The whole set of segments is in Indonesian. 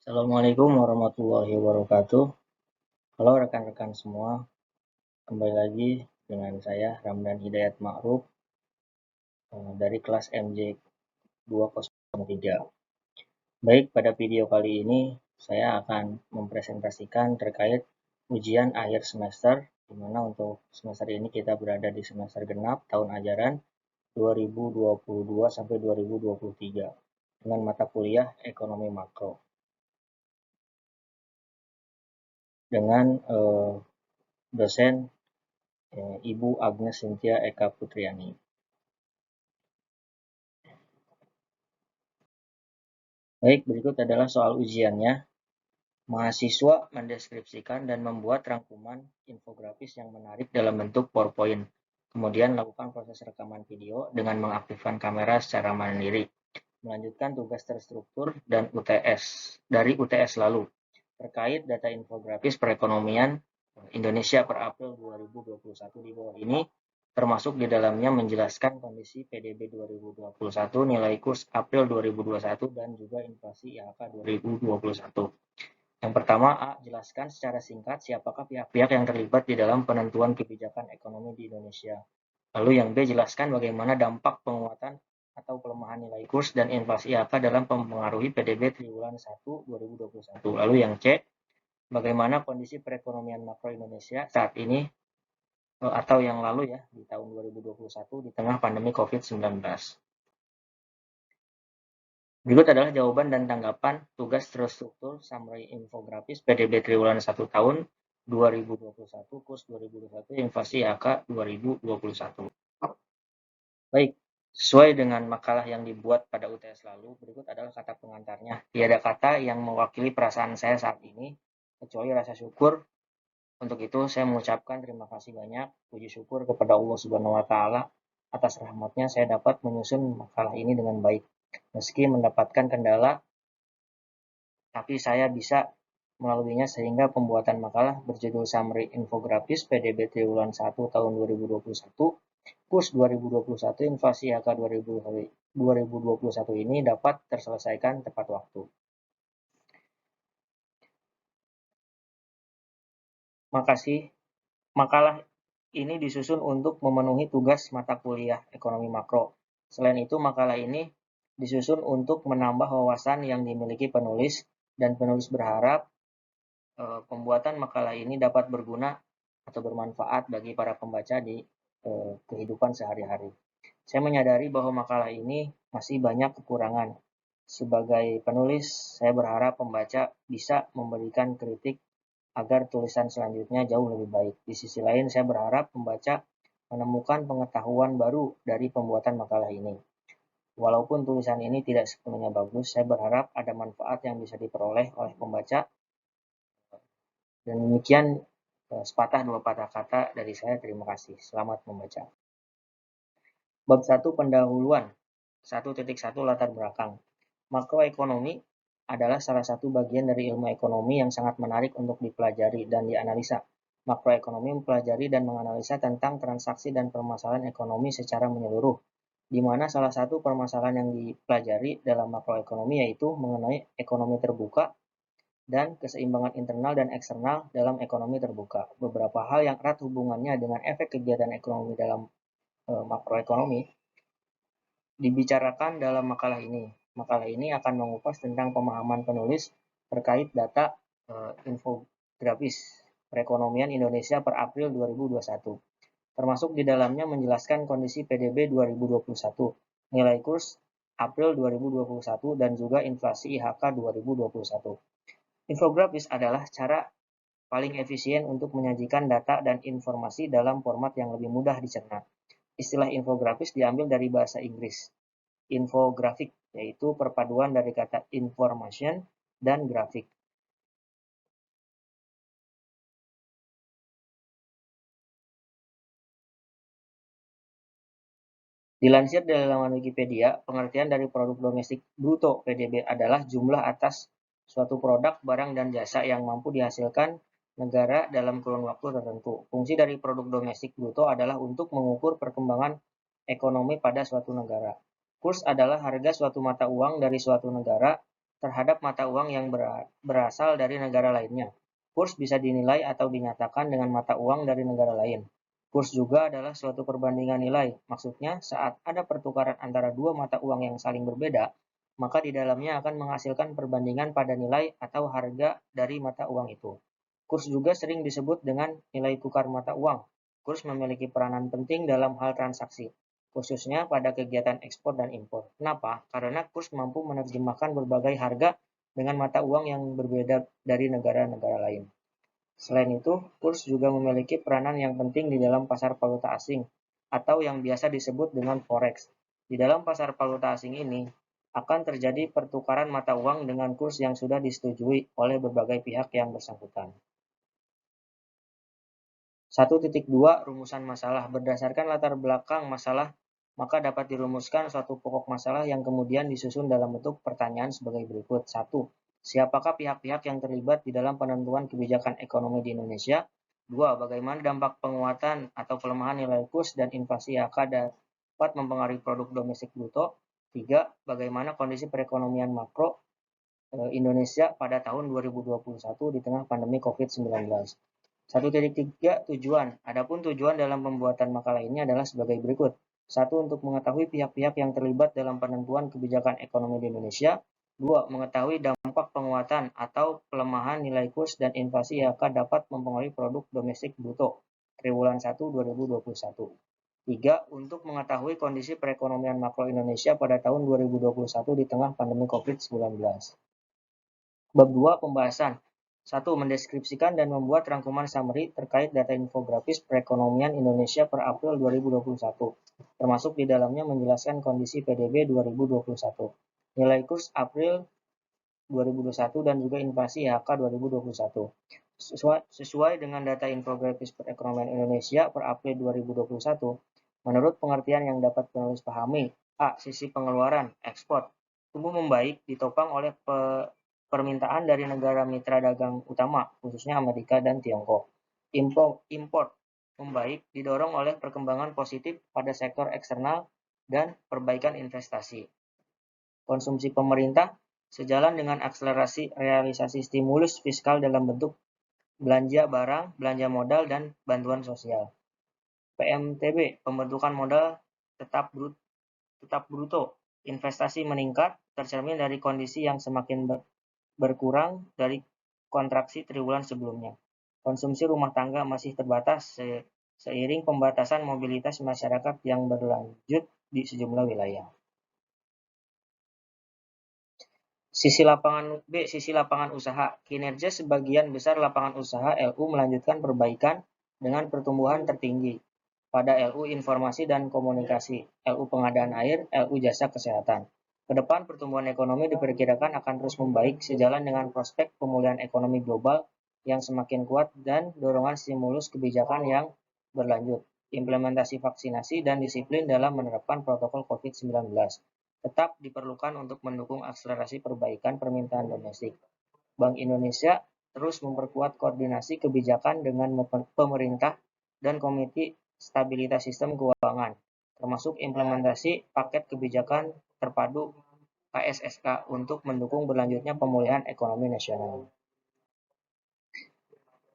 Assalamualaikum warahmatullahi wabarakatuh. Halo rekan-rekan semua, kembali lagi dengan saya Ramdan Hidayat Ma'ruf dari kelas MJ 203. Baik, pada video kali ini saya akan mempresentasikan terkait ujian akhir semester, di mana untuk semester ini kita berada di semester genap tahun ajaran 2022 sampai 2023 dengan mata kuliah Ekonomi Makro dengan dosen Ibu Agnes Cynthia Eka Putriani. Baik, berikut adalah soal ujiannya. Mahasiswa mendeskripsikan dan membuat rangkuman infografis yang menarik dalam bentuk PowerPoint. Kemudian lakukan proses rekaman video dengan mengaktifkan kamera secara mandiri. Melanjutkan tugas terstruktur dan dari UTS lalu terkait data infografis perekonomian Indonesia per April 2021 di bawah ini, termasuk di dalamnya menjelaskan kondisi PDB 2021, nilai kurs April 2021, dan juga inflasi IHK 2021. Yang pertama, A. Jelaskan secara singkat siapakah pihak-pihak yang terlibat di dalam penentuan kebijakan ekonomi di Indonesia. Lalu yang B. Jelaskan bagaimana dampak penguatan atau pelemahan nilai kurs dan inflasi IHK dalam mempengaruhi PDB triwulan 1 2021. Lalu yang C. Bagaimana kondisi perekonomian makro Indonesia saat ini atau yang lalu ya di tahun 2021 di tengah pandemi COVID-19. Berikut adalah jawaban dan tanggapan tugas terstruktur summary infografis PDB triwulan 1 tahun 2021, kurs 2021, inflasi IHK 2021. Baik, sesuai dengan makalah yang dibuat pada UTS lalu, berikut adalah kata pengantarnya. Tiada kata yang mewakili perasaan saya saat ini, kecuali rasa syukur. Untuk itu, saya mengucapkan terima kasih banyak, puji syukur kepada Allah Subhanahu wa Ta'ala atas rahmatnya saya dapat menyusun makalah ini dengan baik. Meski mendapatkan kendala, tapi saya bisa melaluinya sehingga pembuatan makalah berjudul Summary Infografis PDB Triwulan 1 tahun 2021, kurs 2021, inflasi IHK 2021 ini dapat terselesaikan tepat waktu. Makasih. Makalah ini disusun untuk memenuhi tugas mata kuliah ekonomi makro. Selain itu, makalah ini disusun untuk menambah wawasan yang dimiliki penulis, dan penulis berharap pembuatan makalah ini dapat berguna atau bermanfaat bagi para pembaca di kehidupan sehari-hari. Saya menyadari bahwa makalah ini masih banyak kekurangan. Sebagai penulis, saya berharap pembaca bisa memberikan kritik agar tulisan selanjutnya jauh lebih baik. Di sisi lain, saya berharap pembaca menemukan pengetahuan baru dari pembuatan makalah ini. Walaupun tulisan ini tidak sepenuhnya bagus, saya berharap ada manfaat yang bisa diperoleh oleh pembaca. Dan demikian sepatah dua patah kata dari saya. Terima kasih. Selamat membaca. Bab 1 pendahuluan. 1.1 latar belakang. Makroekonomi adalah salah satu bagian dari ilmu ekonomi yang sangat menarik untuk dipelajari dan dianalisa. Makroekonomi mempelajari dan menganalisa tentang transaksi dan permasalahan ekonomi secara menyeluruh, di mana salah satu permasalahan yang dipelajari dalam makroekonomi yaitu mengenai ekonomi terbuka dan keseimbangan internal dan eksternal dalam ekonomi terbuka. Beberapa hal yang erat hubungannya dengan efek kegiatan ekonomi dalam makroekonomi dibicarakan dalam makalah ini. Makalah ini akan mengupas tentang pemahaman penulis terkait data infografis perekonomian Indonesia per April 2021. Termasuk di dalamnya menjelaskan kondisi PDB 2021, nilai kurs April 2021, dan juga inflasi IHK 2021. Infografis adalah cara paling efisien untuk menyajikan data dan informasi dalam format yang lebih mudah dicerna. Istilah infografis diambil dari bahasa Inggris. Infografik, yaitu perpaduan dari kata information dan grafik. Dilansir dari laman Wikipedia, pengertian dari produk domestik bruto (PDB) adalah jumlah atas suatu produk, barang, dan jasa yang mampu dihasilkan negara dalam kurun waktu tertentu. Fungsi dari produk domestik bruto adalah untuk mengukur perkembangan ekonomi pada suatu negara. Kurs adalah harga suatu mata uang dari suatu negara terhadap mata uang yang berasal dari negara lainnya. Kurs bisa dinilai atau dinyatakan dengan mata uang dari negara lain. Kurs juga adalah suatu perbandingan nilai. Maksudnya, saat ada pertukaran antara dua mata uang yang saling berbeda, maka di dalamnya akan menghasilkan perbandingan pada nilai atau harga dari mata uang itu. Kurs juga sering disebut dengan nilai tukar mata uang. Kurs memiliki peranan penting dalam hal transaksi, khususnya pada kegiatan ekspor dan impor. Kenapa? Karena kurs mampu menerjemahkan berbagai harga dengan mata uang yang berbeda dari negara-negara lain. Selain itu, kurs juga memiliki peranan yang penting di dalam pasar valuta asing, atau yang biasa disebut dengan forex. Di dalam pasar valuta asing ini, akan terjadi pertukaran mata uang dengan kurs yang sudah disetujui oleh berbagai pihak yang bersangkutan. 1.2 Rumusan masalah. Berdasarkan latar belakang masalah, maka dapat dirumuskan suatu pokok masalah yang kemudian disusun dalam bentuk pertanyaan sebagai berikut. 1. Siapakah pihak-pihak yang terlibat di dalam penentuan kebijakan ekonomi di Indonesia? 2. Bagaimana dampak penguatan atau pelemahan nilai kurs dan inflasi yang dapat mempengaruhi produk domestik bruto? 3. Bagaimana kondisi perekonomian makro Indonesia pada tahun 2021 di tengah pandemi COVID-19? 1.3 Tujuan. Adapun tujuan dalam pembuatan makalah ini adalah sebagai berikut. 1. Untuk mengetahui pihak-pihak yang terlibat dalam penentuan kebijakan ekonomi di Indonesia. 2. Mengetahui dampak penguatan atau pelemahan nilai kurs dan inflasi yang akan dapat mempengaruhi produk domestik bruto triwulan 1 2021. 3. Untuk mengetahui kondisi perekonomian makro Indonesia pada tahun 2021 di tengah pandemi COVID-19. Bab 2. Pembahasan. 1. Mendeskripsikan dan membuat rangkuman summary terkait data infografis perekonomian Indonesia per April 2021, termasuk di dalamnya menjelaskan kondisi PDB 2021, nilai kurs April 2021 dan juga inflasi IHK 2021. Sesuai dengan data infografis perekonomian Indonesia per April 2021, menurut pengertian yang dapat penulis pahami, A. Sisi pengeluaran, ekspor, tumbuh membaik ditopang oleh permintaan dari negara mitra dagang utama, khususnya Amerika dan Tiongkok. Import membaik didorong oleh perkembangan positif pada sektor eksternal dan perbaikan investasi. Konsumsi pemerintah sejalan dengan akselerasi realisasi stimulus fiskal dalam bentuk belanja barang, belanja modal, dan bantuan sosial. PMTB, pembentukan modal tetap bruto, investasi meningkat, tercermin dari kondisi yang semakin berkurang dari kontraksi triwulan sebelumnya. Konsumsi rumah tangga masih terbatas seiring pembatasan mobilitas masyarakat yang berlanjut di sejumlah wilayah. Sisi lapangan usaha. Kinerja sebagian besar lapangan usaha LU melanjutkan perbaikan dengan pertumbuhan tertinggi pada LU Informasi dan Komunikasi, LU Pengadaan Air, LU Jasa Kesehatan. Kedepan pertumbuhan ekonomi diperkirakan akan terus membaik sejalan dengan prospek pemulihan ekonomi global yang semakin kuat dan dorongan stimulus kebijakan yang berlanjut, implementasi vaksinasi dan disiplin dalam menerapkan protokol COVID-19. Tetap diperlukan untuk mendukung akselerasi perbaikan permintaan domestik. Bank Indonesia terus memperkuat koordinasi kebijakan dengan pemerintah dan Komite Stabilitas Sistem Keuangan, termasuk implementasi paket kebijakan terpadu KSSK untuk mendukung berlanjutnya pemulihan ekonomi nasional.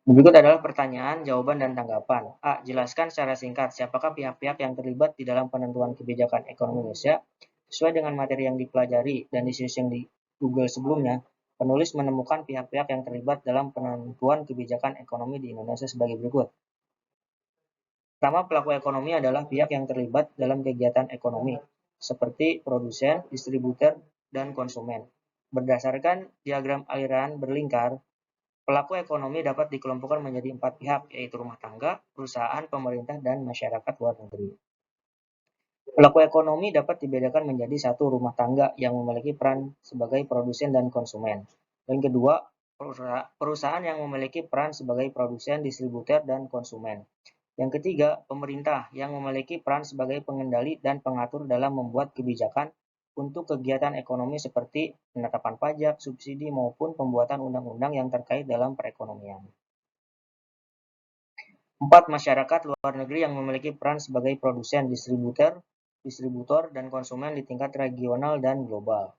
Berikut adalah pertanyaan, jawaban, dan tanggapan. A. Jelaskan secara singkat siapakah pihak-pihak yang terlibat di dalam penentuan kebijakan ekonomi Indonesia. Sesuai dengan materi yang dipelajari dan disusun di Google sebelumnya, penulis menemukan pihak-pihak yang terlibat dalam penentuan kebijakan ekonomi di Indonesia sebagai berikut. Pertama, pelaku ekonomi adalah pihak yang terlibat dalam kegiatan ekonomi, seperti produsen, distributor, dan konsumen. Berdasarkan diagram aliran berlingkar, pelaku ekonomi dapat dikelompokkan menjadi 4 pihak, yaitu rumah tangga, perusahaan, pemerintah, dan masyarakat luar negeri. Pelaku ekonomi dapat dibedakan menjadi 1. Rumah tangga yang memiliki peran sebagai produsen dan konsumen. Dan kedua, perusahaan yang memiliki peran sebagai produsen, distributor, dan konsumen. Yang ketiga, pemerintah yang memiliki peran sebagai pengendali dan pengatur dalam membuat kebijakan untuk kegiatan ekonomi seperti penetapan pajak, subsidi, maupun pembuatan undang-undang yang terkait dalam perekonomian. 4. Masyarakat luar negeri yang memiliki peran sebagai produsen, distributor, dan konsumen di tingkat regional dan global.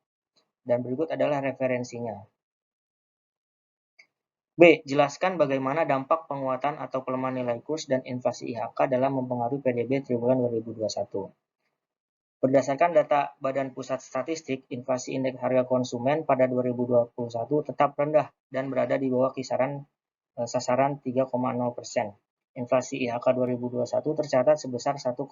Dan berikut adalah referensinya. B. Jelaskan bagaimana dampak penguatan atau pelemahan nilai kurs dan inflasi IHK dalam mempengaruhi PDB triwulan 2021. Berdasarkan data Badan Pusat Statistik, inflasi indeks harga konsumen pada 2021 tetap rendah dan berada di bawah kisaran sasaran 3,0%. Inflasi IHK 2021 tercatat sebesar 1,87%,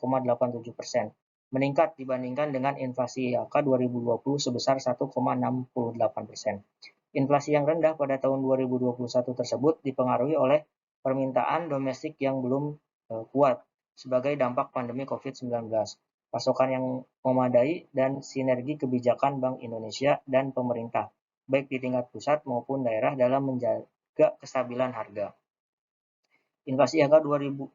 meningkat dibandingkan dengan inflasi IHK 2020 sebesar 1,68%. Inflasi yang rendah pada tahun 2021 tersebut dipengaruhi oleh permintaan domestik yang belum kuat sebagai dampak pandemi COVID-19, pasokan yang memadai, dan sinergi kebijakan Bank Indonesia dan pemerintah, baik di tingkat pusat maupun daerah dalam menjaga kestabilan harga. Inflasi IHK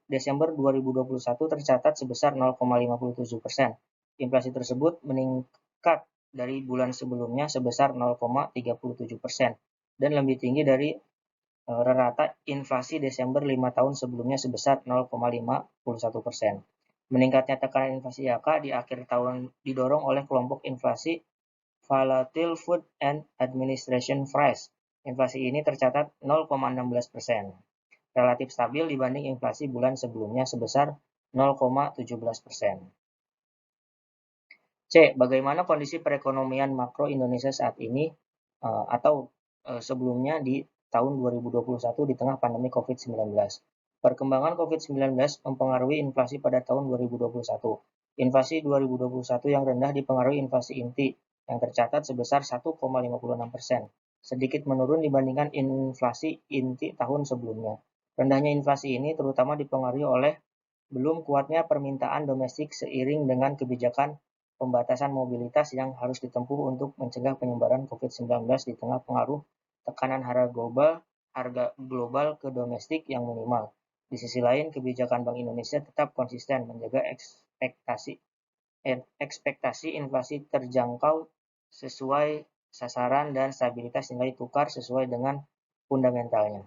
Desember 2021 tercatat sebesar 0,57%. Inflasi tersebut meningkat dari bulan sebelumnya sebesar 0,37% dan lebih tinggi dari rata inflasi Desember 5 tahun sebelumnya sebesar 0,51%. Meningkatnya tekanan inflasi IHK di akhir tahun didorong oleh kelompok inflasi Volatile Food and Administration Price. Inflasi ini tercatat 0,16%, relatif stabil dibanding inflasi bulan sebelumnya sebesar 0,17%. C. Bagaimana kondisi perekonomian makro Indonesia saat ini atau sebelumnya di tahun 2021 di tengah pandemi COVID-19. Perkembangan COVID-19 mempengaruhi inflasi pada tahun 2021. Inflasi 2021 yang rendah dipengaruhi inflasi inti yang tercatat sebesar 1,56%, sedikit menurun dibandingkan inflasi inti tahun sebelumnya. Rendahnya inflasi ini terutama dipengaruhi oleh belum kuatnya permintaan domestik seiring dengan kebijakan pembatasan mobilitas yang harus ditempuh untuk mencegah penyebaran COVID-19 di tengah pengaruh tekanan harga global ke domestik yang minimal. Di sisi lain, kebijakan Bank Indonesia tetap konsisten menjaga ekspektasi inflasi terjangkau sesuai sasaran dan stabilitas nilai tukar sesuai dengan fundamentalnya.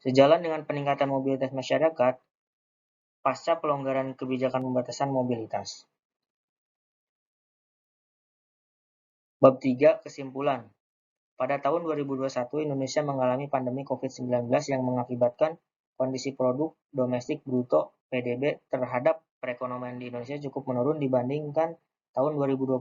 Sejalan dengan peningkatan mobilitas masyarakat, pasca pelonggaran kebijakan pembatasan mobilitas. Bab 3. Kesimpulan. Pada tahun 2021, Indonesia mengalami pandemi COVID-19 yang mengakibatkan kondisi produk domestik bruto (PDB) terhadap perekonomian di Indonesia cukup menurun dibandingkan tahun 2020.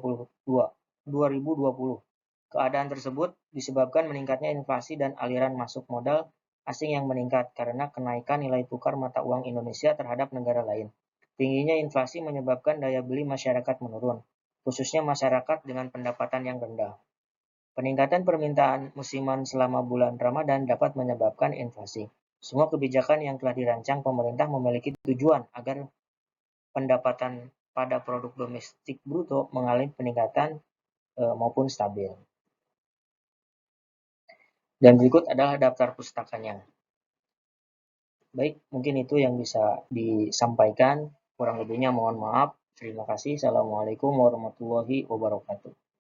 Keadaan tersebut disebabkan meningkatnya inflasi dan aliran masuk modal asing yang meningkat karena kenaikan nilai tukar mata uang Indonesia terhadap negara lain. Tingginya inflasi menyebabkan daya beli masyarakat menurun, khususnya masyarakat dengan pendapatan yang rendah. Peningkatan permintaan musiman selama bulan Ramadan dapat menyebabkan inflasi. Semua kebijakan yang telah dirancang pemerintah memiliki tujuan agar pendapatan pada produk domestik bruto mengalami peningkatan maupun stabil. Dan berikut adalah daftar pustakanya. Baik, mungkin itu yang bisa disampaikan. Kurang lebihnya mohon maaf. Terima kasih. Assalamualaikum warahmatullahi wabarakatuh.